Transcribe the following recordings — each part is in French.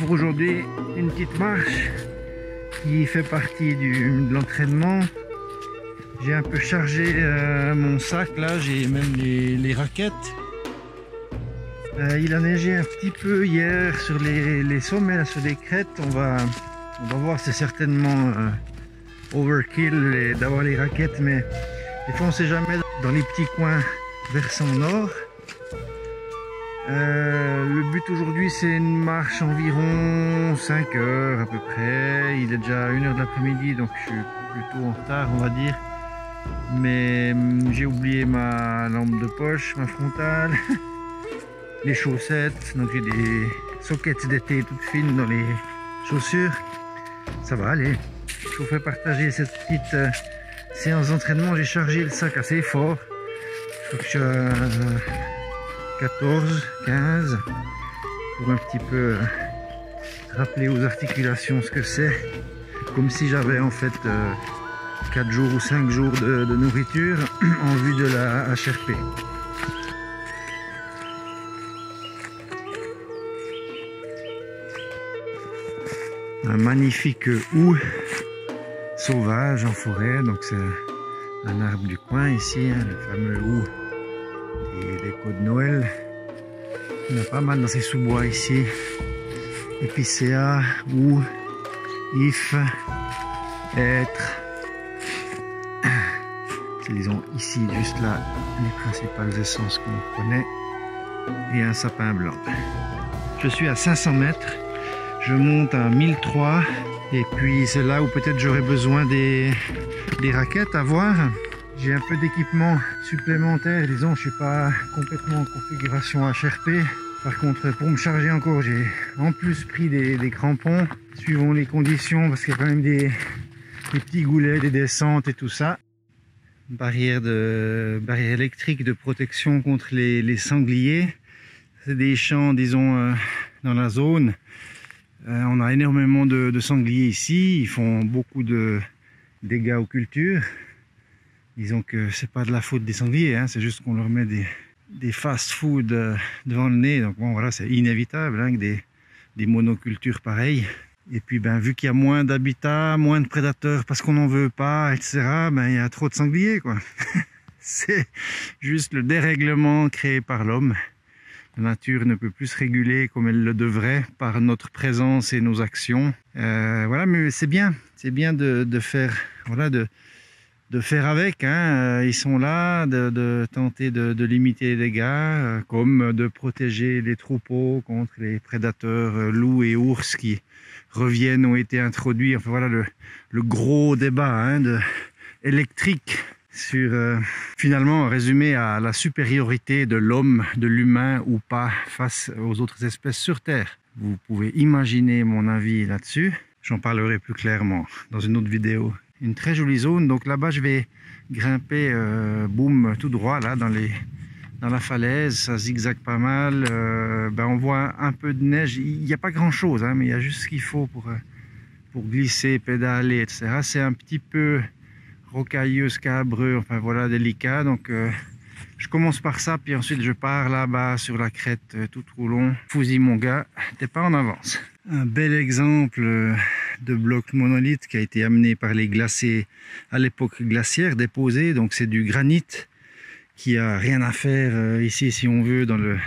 pour aujourd'hui une petite marche qui fait partie de l'entraînement. J'ai un peu chargé mon sac là, j'ai même les raquettes. Il a neigé un petit peu hier sur les sommets, là, sur les crêtes. On va voir, c'est certainement overkill d'avoir les raquettes, mais des fois on sait jamais dans les petits coins versant nord. Le but aujourd'hui c'est une marche environ 5 heures à peu près. Il est déjà 1 heure de l'après-midi, donc je suis plutôt en retard on va dire. Mais j'ai oublié ma lampe de poche, ma frontale, les chaussettes, donc j'ai des sockets d'été toutes fines dans les chaussures. Ça va aller. Je vous fais partager cette petite séance d'entraînement. J'ai chargé le sac assez fort. Je crois que je suis à 14, 15 pour un petit peu rappeler aux articulations ce que c'est. Comme si j'avais en fait 4 jours ou 5 jours de nourriture en vue de la HRP. Un magnifique houx sauvage en forêt, donc c'est un arbre du coin ici, hein, le fameux houx des Côtes de Noël. Il y en a pas mal dans ces sous-bois ici. Épicéa, houx, if, hêtre. C'est disons ici, juste là, les principales essences qu'on connaît. Et un sapin blanc. Je suis à 500 mètres. Je monte à 1003 et puis c'est là où peut-être j'aurai besoin des raquettes à voir. J'ai un peu d'équipement supplémentaire, disons, je suis pas complètement en configuration HRP. Par contre, pour me charger encore, j'ai en plus pris des crampons, suivant les conditions, parce qu'il y a quand même des petits goulets, des descentes et tout ça. Barrière électrique de protection contre les sangliers. C'est des champs, disons, dans la zone. On a énormément de sangliers ici, ils font beaucoup de dégâts aux cultures. Disons que c'est pas de la faute des sangliers, hein, c'est juste qu'on leur met des fast-food devant le nez. Donc bon voilà, c'est inévitable hein, que des monocultures pareilles. Et puis ben, vu qu'il y a moins d'habitat, moins de prédateurs parce qu'on n'en veut pas, etc., ben, il y a trop de sangliers quoi. C'est juste le dérèglement créé par l'homme. La nature ne peut plus se réguler comme elle le devrait par notre présence et nos actions. Voilà, mais c'est bien de faire, voilà, de faire avec. Hein. Ils sont là, de tenter de limiter les dégâts, comme de protéger les troupeaux contre les prédateurs loups et ours qui reviennent, ont été introduits. Enfin voilà le gros débat hein, électrique. Sur finalement résumé à la supériorité de l'homme, de l'humain ou pas face aux autres espèces sur Terre. Vous pouvez imaginer mon avis là-dessus. J'en parlerai plus clairement dans une autre vidéo. Une très jolie zone, donc là-bas je vais grimper boum tout droit là dans la falaise, ça zigzague pas mal. Ben, on voit un peu de neige, il n'y a pas grand-chose, hein, mais il y a juste ce qu'il faut pour glisser, pédaler, etc. C'est un petit peu rocailleux, scabreux, enfin voilà, délicat. Donc je commence par ça, puis ensuite je pars là-bas sur la crête tout au long. Fousi mon gars, t'es pas en avance. Un bel exemple de bloc monolithe qui a été amené par les glaciers à l'époque glaciaire, déposé. Donc c'est du granit qui a rien à faire ici si on veut dans le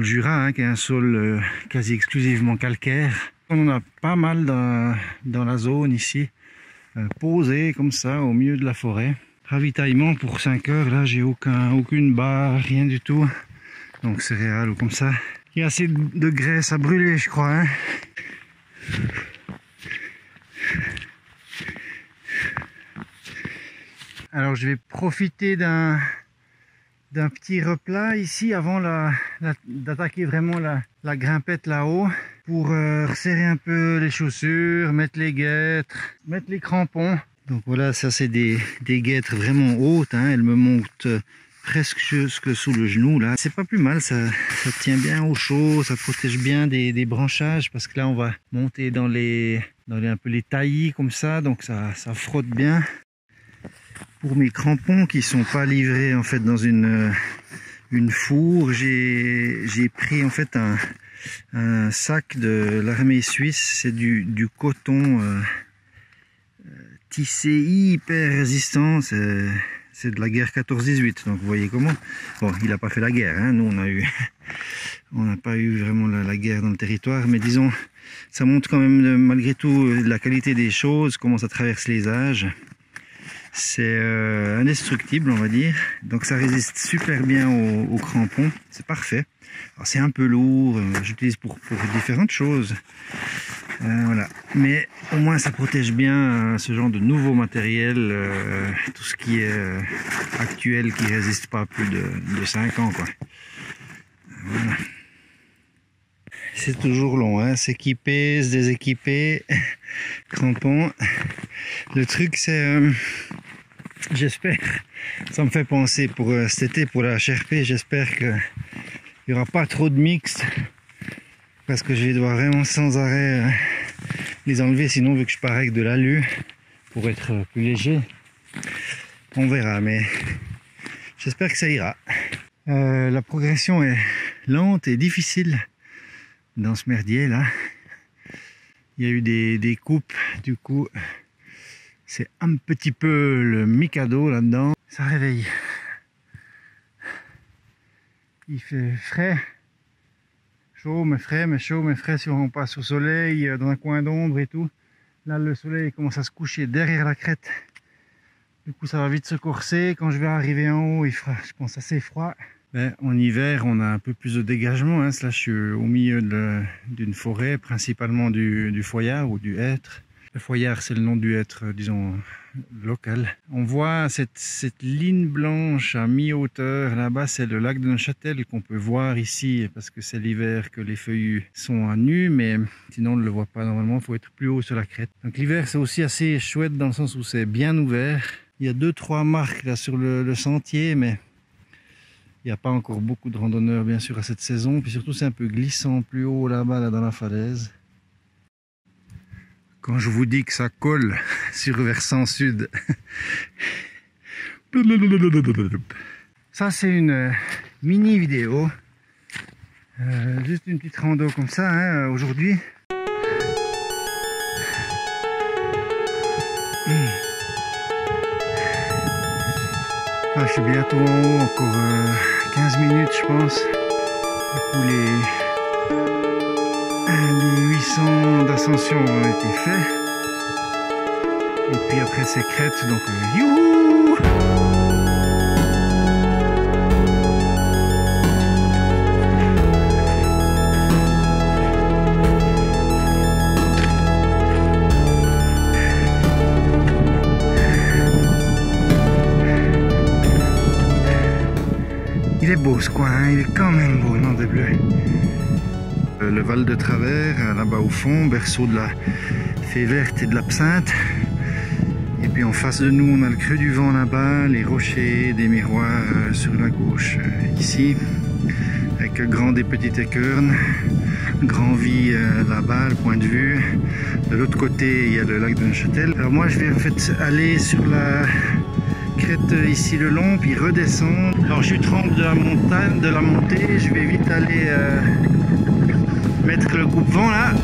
Jura, hein, qui est un sol quasi exclusivement calcaire. On en a pas mal dans la zone ici. Posé comme ça au milieu de la forêt. Ravitaillement pour 5 heures, là j'ai aucune barre, rien du tout. Donc céréales ou comme ça. Il y a assez de graisse à brûler je crois. Hein. Alors je vais profiter d'un petit replat ici avant d'attaquer vraiment la grimpette là-haut pour resserrer un peu les chaussures, mettre les guêtres, mettre les crampons. Donc voilà, ça c'est des guêtres vraiment hautes, hein, elles me montent presque jusque sous le genou là. C'est pas plus mal, ça tient bien au chaud, ça protège bien des branchages parce que là on va monter dans un peu les taillis comme ça, donc ça frotte bien. Pour mes crampons qui sont pas livrés en fait dans une une fourre. J'ai pris en fait un sac de l'armée suisse, c'est du coton tissé hyper résistant, c'est de la guerre 14-18, donc vous voyez comment. Bon, il n'a pas fait la guerre, hein. Nous on n'a pas eu vraiment la guerre dans le territoire, mais disons, ça montre quand même malgré tout la qualité des choses, comment ça traverse les âges. C'est indestructible, on va dire, donc ça résiste super bien aux crampons, c'est parfait. Alors c'est un peu lourd, j'utilise pour différentes choses, voilà. Mais au moins ça protège bien ce genre de nouveau matériel, tout ce qui est actuel, qui résiste pas plus de 5 ans, quoi. Voilà. C'est toujours long, hein, s'équiper, se déséquiper, crampons. Le truc c'est, j'espère, ça me fait penser pour cet été, pour la HRP, j'espère que il n'y aura pas trop de mix, parce que je vais devoir vraiment sans arrêt les enlever, sinon vu que je pars avec de l'alu pour être plus léger, on verra, mais j'espère que ça ira. La progression est lente et difficile dans ce merdier là. Il y a eu des coupes, du coup c'est un petit peu le Mikado là-dedans. Ça réveille. Il fait frais, chaud mais frais, mais chaud mais frais si on passe au soleil, dans un coin d'ombre et tout. Là le soleil commence à se coucher derrière la crête. Du coup ça va vite se corser. Quand je vais arriver en haut, il fera, je pense, assez froid. Ben, en hiver on a un peu plus de dégagement, hein. Là je suis au milieu d'une forêt, principalement du foillard ou du hêtre. Le foillard c'est le nom du hêtre, disons, local. On voit cette ligne blanche à mi-hauteur, là-bas c'est le lac de Neuchâtel qu'on peut voir ici, parce que c'est l'hiver que les feuillus sont à nu, mais sinon on ne le voit pas normalement, il faut être plus haut sur la crête. Donc l'hiver c'est aussi assez chouette dans le sens où c'est bien ouvert. Il y a 2-3 marques là sur le sentier, mais il n'y a pas encore beaucoup de randonneurs bien sûr à cette saison, puis surtout c'est un peu glissant plus haut là-bas, là dans la falaise. Quand je vous dis que ça colle sur le versant sud. Ça c'est une mini vidéo. Juste une petite rando comme ça, hein, aujourd'hui. Ah, je suis bientôt en haut, encore 15 minutes je pense. Du coup les 800 d'ascension ont été faits. Et puis après c'est crête, donc youhou! Il est beau ce coin, hein, il est quand même beau, non des bleus. Le Val de Travers, là-bas au fond, berceau de la fée verte et de l'absinthe. Et puis en face de nous, on a le creux du vent là-bas, les rochers, des miroirs sur la gauche, ici, avec grande et petite équernes, grand vie là-bas, le point de vue. De l'autre côté, il y a le lac de Neuchâtel. Alors moi, je vais en fait aller sur la crête ici le long, puis redescendre. Alors je suis trempe de la montagne, de la montée, je vais vite aller mettre le coupe-vent là.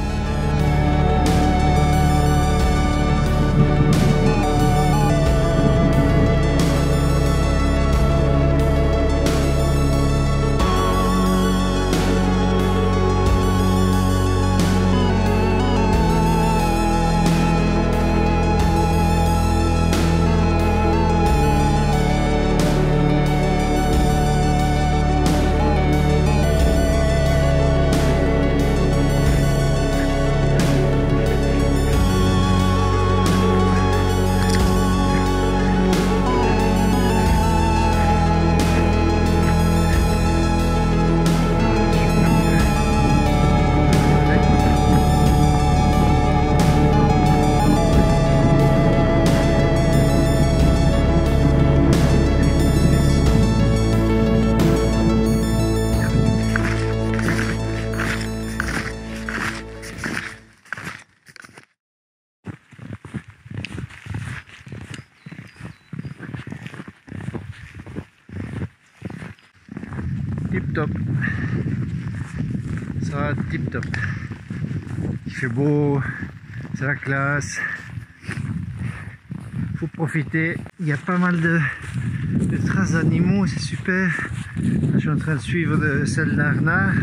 top. Ça va tip top. Il fait beau, c'est la classe. Faut profiter. Il y a pas mal de traces d'animaux, c'est super. Je suis en train de suivre celle d'Arnard.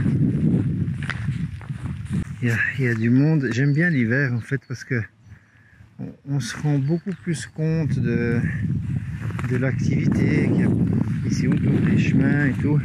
Il y a du monde. J'aime bien l'hiver en fait parce que on se rend beaucoup plus compte de l'activité qu'il y a ici autour des chemins et tout.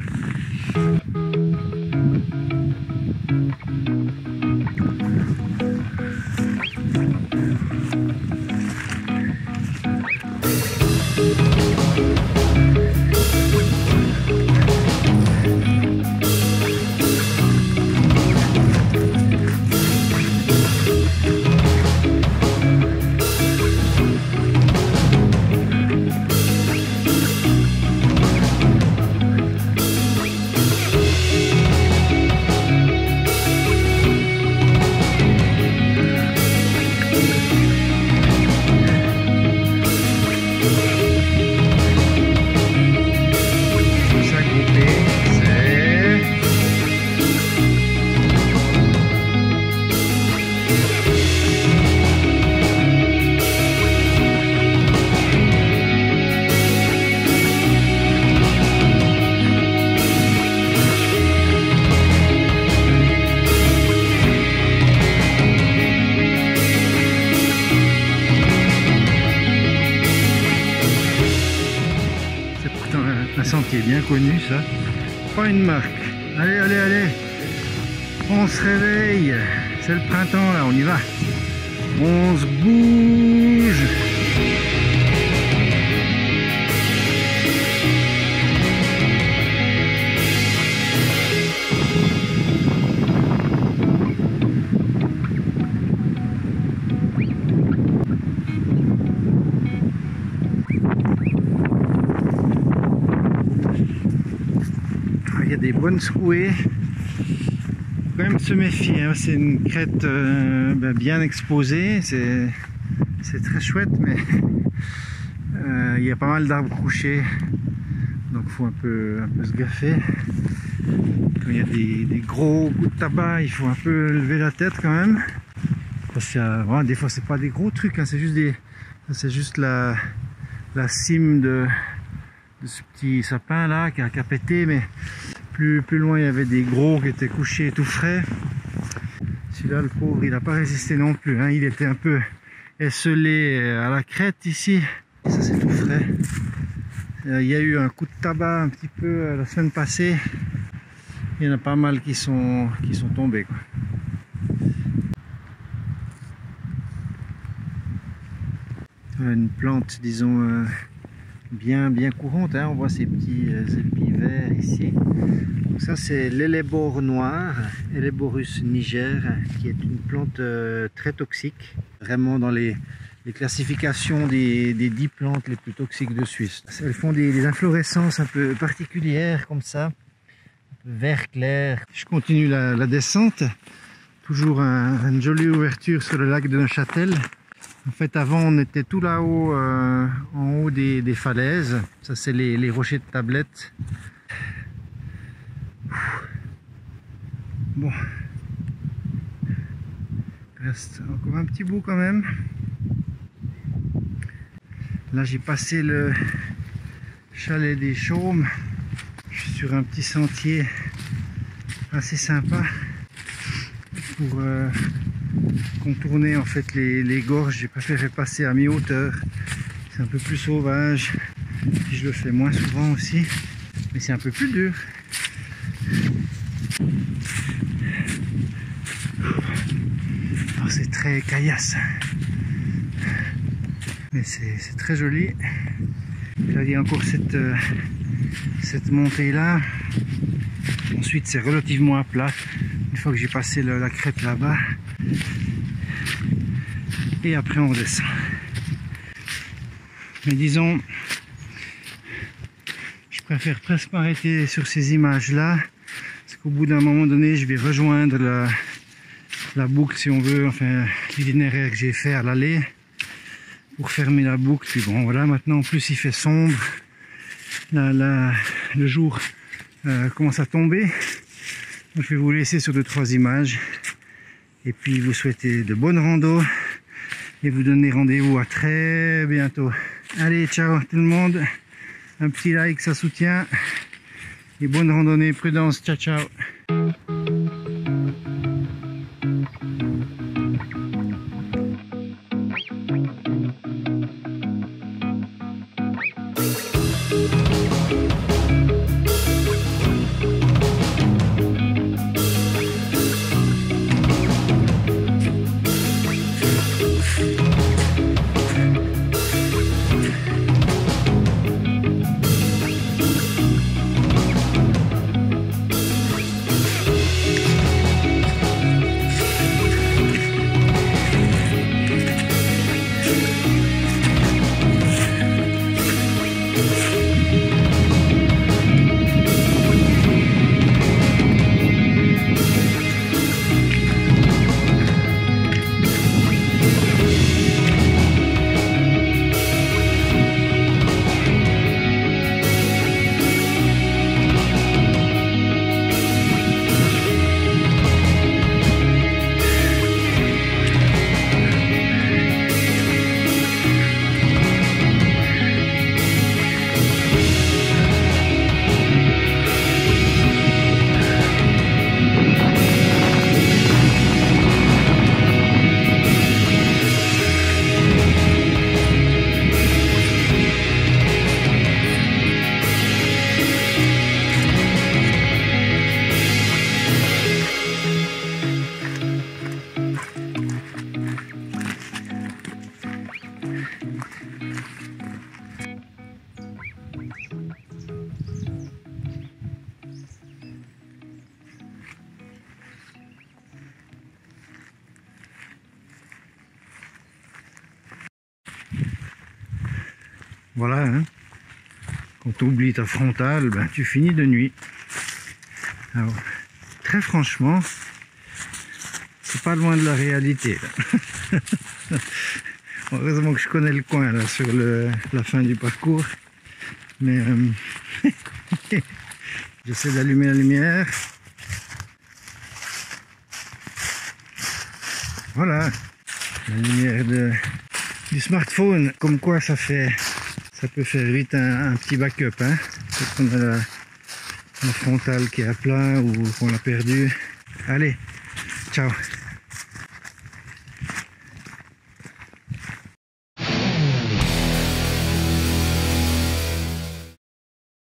Un sentier bien connu, ça. Pas une marque. Allez, allez, allez. On se réveille. C'est le printemps là, on y va. On se bouge. Il y a des bonnes secouées. Faut quand même se méfier, hein. C'est une crête bien exposée, c'est très chouette, mais il y a pas mal d'arbres couchés, donc il faut un peu se gaffer. Quand il y a des gros coups de tabac, il faut un peu lever la tête quand même. Parce que, des fois c'est pas des gros trucs, hein, c'est juste la cime de ce petit sapin là qui a pété, mais plus loin il y avait des gros qui étaient couchés tout frais. Celui-là, le pauvre, il n'a pas résisté non plus, hein. Il était un peu esselé à la crête ici. Et ça c'est tout frais. Il y a eu un coup de tabac un petit peu la semaine passée. Il y en a pas mal qui sont tombés, quoi. Une plante, disons, bien courante, hein. On voit ces petits épis verts ici. Donc ça c'est l'Ellebore noir, Elleborus niger, qui est une plante très toxique, vraiment dans les classifications des 10 plantes les plus toxiques de Suisse. Elles font des inflorescences un peu particulières comme ça, un peu vert clair. Je continue la descente, toujours une jolie ouverture sur le lac de Neuchâtel. En fait, avant, on était tout là-haut, en haut des falaises. Ça, c'est les rochers de Tablette. Bon. Il reste encore un petit bout quand même. Là, j'ai passé le chalet des Chaumes. Je suis sur un petit sentier assez sympa pour contourner en fait les gorges. J'ai préféré passer à mi-hauteur, c'est un peu plus sauvage, puis je le fais moins souvent aussi, mais c'est un peu plus dur. Alors c'est très caillasse, mais c'est très joli. Et là il y a encore cette montée là. Ensuite c'est relativement à plat une fois que j'ai passé la crête là-bas. Et après on redescend. Mais disons, je préfère presque m'arrêter sur ces images là, parce qu'au bout d'un moment donné je vais rejoindre la boucle, si on veut, enfin l'itinéraire que j'ai fait à l'aller pour fermer la boucle. Puis bon voilà, maintenant en plus il fait sombre, le jour commence à tomber. Donc, je vais vous laisser sur 2-3 images. Et puis vous souhaiter de bonnes randos. Et vous donner rendez-vous à très bientôt. Allez, ciao tout le monde. Un petit like, ça soutient. Et bonne randonnée, prudence, ciao ciao. Voilà, hein. Quand tu oublies ta frontale, ben, tu finis de nuit. Alors, très franchement, c'est pas loin de la réalité. Là. Heureusement que je connais le coin là, sur la fin du parcours. Mais j'essaie d'allumer la lumière. Voilà, la lumière du smartphone, comme quoi ça peut faire vite un petit backup, hein. Quand on a la frontale qui est à plat ou qu'on l'a perdu. Allez, ciao.